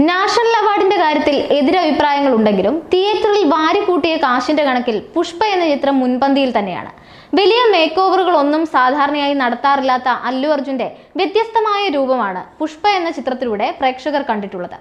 National അവാർഡിന്റെ കാര്യത്തിൽ എതിരഭിപ്രായങ്ങൾ ഉണ്ടെങ്കിലും തിയേറ്ററിൽ വാരിക്കൂട്ടിയ കാശിന്റെ കണക്കിൽ പുഷ്പ എന്ന ചിത്രം മുൻപന്തിയിൽ തന്നെയാണ്. വലിയ മേക്ക് ഓവറുകളൊന്നും സാധാരണയായി നടത്താറില്ലാത്ത അല്ലു അർജുന്റെ വ്യത്യസ്തമായ രൂപമാണ് പുഷ്പ എന്ന ചിത്രത്തിലൂടെ പ്രേക്ഷകർ കണ്ടിട്ടുള്ളത്.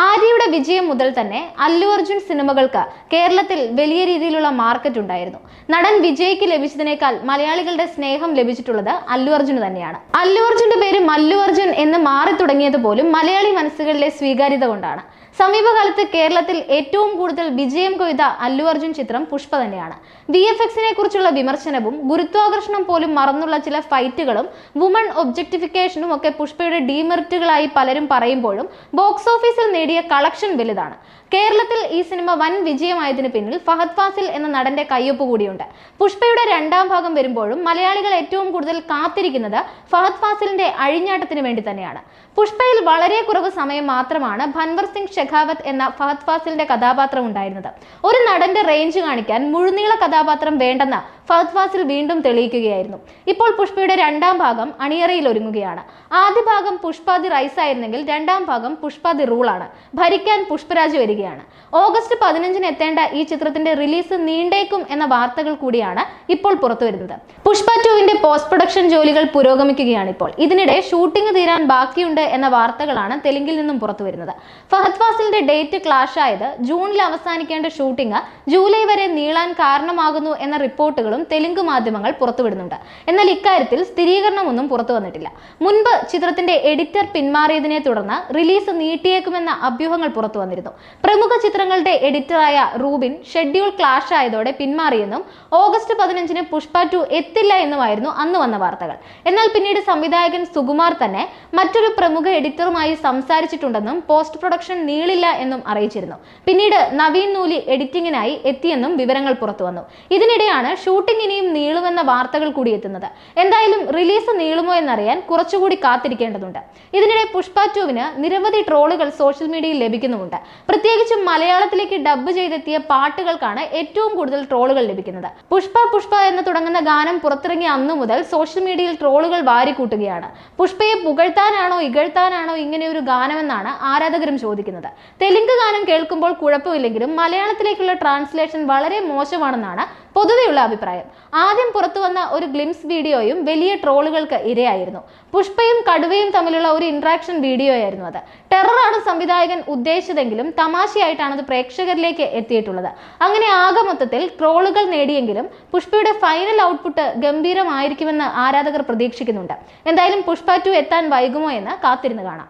ആര്യയുടെ വിജയം മുതൽ തന്നെ അല്ലു അർജുൻ സിനിമകൾക്ക് കേരളത്തിൽ വലിയ രീതിയിലുള്ള മാർക്കറ്റ് ഉണ്ടായിരുന്നു. നടൻ വിജയ്ക്ക് ലഭിച്ചതിനേക്കാൾ മലയാളികളുടെ സ്നേഹം ലഭിച്ചിട്ടുള്ളത് അല്ലു അർജുന് തന്നെയാണ്. അല്ലു അർജുന്റെ പേര് മല്ലു അർജുൻ എന്ന് മാറി തുടങ്ങിയത് പോലും മലയാളി മനസ്സുകളിലെ സ്വീകാര്യത കൊണ്ടാണ്. സമീപകാലത്ത് കേരളത്തിൽ ഏറ്റവും കൂടുതൽ വിജയം കൊയ്ത അല്ലു അർജുൻ ചിത്രം പുഷ്പ തന്നെയാണ്. VFXനെ കുറിച്ചുള്ള വിമർശനവും ഗുരുത്വാകർഷണം പോലും മറന്നുള്ള ചില ഫൈറ്റുകളും വുമൺ ഒബ്ജക്ടിഫിക്കേഷനും ഒക്കെ പുഷ്പയുടെ ഡീമെറിറ്റുകളായി പലരും പറയുമ്പോഴും ബോക്സ് ഓഫീസിൽ നേടിയ കളക്ഷൻ വലുതാണ്. കേരളത്തിൽ ഈ സിനിമ വൻ വിജയമായതിന് പിന്നിൽ ഫഹദ് ഫാസിൽ എന്ന നടന്റെ കയ്യൊപ്പ് കൂടിയുണ്ട്. പുഷ്പയുടെ രണ്ടാം ഭാഗം വരുമ്പോഴും മലയാളികൾ ഏറ്റവും കൂടുതൽ കാത്തിരിക്കുന്നത് ഫഹദ് ഫാസിലിന്റെ അഴിഞ്ഞാട്ടത്തിന് വേണ്ടി തന്നെയാണ്. പുഷ്പയിൽ വളരെ കുറവ് സമയം മാത്രമാണ് ഭൻവർ സിംഗ് ഷെഖാവത്ത് എന്ന ഫഹദ് ഫാസിലിന്റെ കഥാപാത്രം ഉണ്ടായിരുന്നത്. ഒരു നടന്റെ റേഞ്ച് കാണിക്കാൻ മുഴുനീള കഥാപാത്രം വേണ്ടെന്ന് ഫഹദ് ഫാസിൽ വീണ്ടും തെളിയിക്കുകയായിരുന്നു. ഇപ്പോൾ പുഷ്പയുടെ രണ്ടാം ഭാഗം അണിയറയിൽ ഒരുങ്ങുകയാണ്. ആദ്യ ഭാഗം പുഷ്പ ദി റൈസ് ആയിരുന്നെങ്കിൽ രണ്ടാം ഭാഗം പുഷ്പ ദി റൂൾ ആണ്. ഭരിക്കാൻ പുഷ്പരാജ് വരികയാണ്. ഓഗസ്റ്റ് 15-ന് എത്തേണ്ട ഈ ചിത്രത്തിന്റെ റിലീസ് നീണ്ടേക്കും എന്ന വാർത്തകൾ കൂടിയാണ് ഇപ്പോൾ പുറത്തുവരുന്നത്. പുഷ്പ 2-ന്റെ പോസ്റ്റ് പ്രൊഡക്ഷൻ ജോലികൾ പുരോഗമിക്കുകയാണ് ഇപ്പോൾ. ഇതിനിടെ ഷൂട്ടിംഗ് തീരാൻ ബാക്കിയുണ്ട് എന്ന വാർത്തകളാണ് തെലുങ്കിൽ നിന്നും പുറത്തുവരുന്നത്. ഫഹദ് ഫാസിലിന്റെ ഡേറ്റ് ക്ലാഷ് ആയത് ജൂണിൽ അവസാനിക്കേണ്ട ഷൂട്ടിംഗ് ജൂലൈ വരെ നീളാൻ കാരണമാകുന്നു എന്ന റിപ്പോർട്ടുകളും തെലുങ്ക് മാധ്യമങ്ങൾ പുറത്തുവിടുന്നുണ്ട്. എന്നാൽ ഇക്കാര്യത്തിൽ സ്ഥിരീകരണമൊന്നും പുറത്തു വന്നിട്ടില്ല. മുൻപ് ചിത്രത്തിന്റെ എഡിറ്റർ പിന്മാറിയതിനെ തുടർന്ന് റിലീസ് നീട്ടിയേക്കുമെന്ന അഭ്യൂഹങ്ങൾ പുറത്തു വന്നിരുന്നു. പ്രമുഖ ചിത്രങ്ങളുടെ എഡിറ്ററായ റൂബിൻ ഷെഡ്യൂൾ ക്ലാഷ് ആയതോടെ പിന്മാറിയെന്നും ഓഗസ്റ്റ് 15-ന് പുഷ്പ 2 എത്തില്ല എന്നുമായിരുന്നു അന്ന് വന്ന വാർത്തകൾ. എന്നാൽ പിന്നീട് സംവിധായകൻ സുകുമാർ തന്നെ മറ്റൊരു പ്രമുഖ എഡിറ്ററുമായി സംസാരിച്ചിട്ടുണ്ടെന്നും പോസ്റ്റ് പ്രൊഡക്ഷൻ നീളില്ല എന്നും അറിയിച്ചിരുന്നു. പിന്നീട് നവീൻ നൂലി എഡിറ്റിംഗിനായി എത്തിയെന്നും വിവരങ്ങൾ പുറത്തു വന്നു. ഇതിനിടെയാണ് ഷൂട്ടിംഗ് ഇനിയും നീളുമെന്ന വാർത്തകൾ കൂടി എത്തുന്നത്. എന്തായാലും റിലീസ് നീളുമോ എന്നറിയാൻ കുറച്ചുകൂടി കാത്തിരിക്കേണ്ടതുണ്ട്. ഇതിനിടെ പുഷ്പ 2-ന് നിരവധി ട്രോളുകൾ സോഷ്യൽ മീഡിയയിൽ ലഭിക്കുന്നുമുണ്ട്. പ്രത്യേകിച്ചും മലയാളത്തിലേക്ക് ഡബ്ബ് ചെയ്തെത്തിയ പാട്ടുകൾക്കാണ് ഏറ്റവും കൂടുതൽ ട്രോളുകൾ ലഭിക്കുന്നത്. പുഷ്പ പുഷ്പ എന്ന് തുടങ്ങുന്ന ഗാനം പുറത്തിറങ്ങിയ അന്നു മുതൽ സോഷ്യൽ മീഡിയയിൽ ട്രോളുകൾ വാരിക്കൂട്ടുകയാണ്. പുഷ്പയെ പുകഴ്ത്താനാണോ ഇകഴ്ത്താനാണോ ഇങ്ങനെ ഒരു ഗാനമെന്നാണ് ആരാധകരും ചോദിക്കുന്നത്. തെലുങ്ക് ഗാനം കേൾക്കുമ്പോൾ കുഴപ്പമില്ലെങ്കിലും മലയാളത്തിലേക്കുള്ള ട്രാൻസ്ലേഷൻ വളരെ മോശമാണെന്നാണ് പൊതുവെയുള്ള അഭിപ്രായം. ആദ്യം പുറത്തു വന്ന ഒരു ഗ്ലിംസ് വീഡിയോയും വലിയ ട്രോളുകൾക്ക് ഇരയായിരുന്നു. പുഷ്പയും കടുവയും തമ്മിലുള്ള ഒരു ഇന്ററാക്ഷൻ വീഡിയോ ആയിരുന്നു അത്. ടെററാണ് സംവിധായകൻ ഉദ്ദേശിച്ചതെങ്കിലും തമാശയായിട്ടാണ് അത് പ്രേക്ഷകരിലേക്ക് എത്തിയിട്ടുള്ളത്. അങ്ങനെ ആകെ മൊത്തത്തിൽ ട്രോളുകൾ നേടിയെങ്കിലും പുഷ്പയുടെ ഫൈനൽ ഔട്ട്പുട്ട് ഗംഭീരമായിരിക്കുമെന്ന് ആരാധകർ പ്രതീക്ഷിക്കുന്നുണ്ട്. എന്തായാലും പുഷ്പ 2 എത്താൻ വൈകുമോ എന്ന് കാത്തിരുന്ന് കാണാം.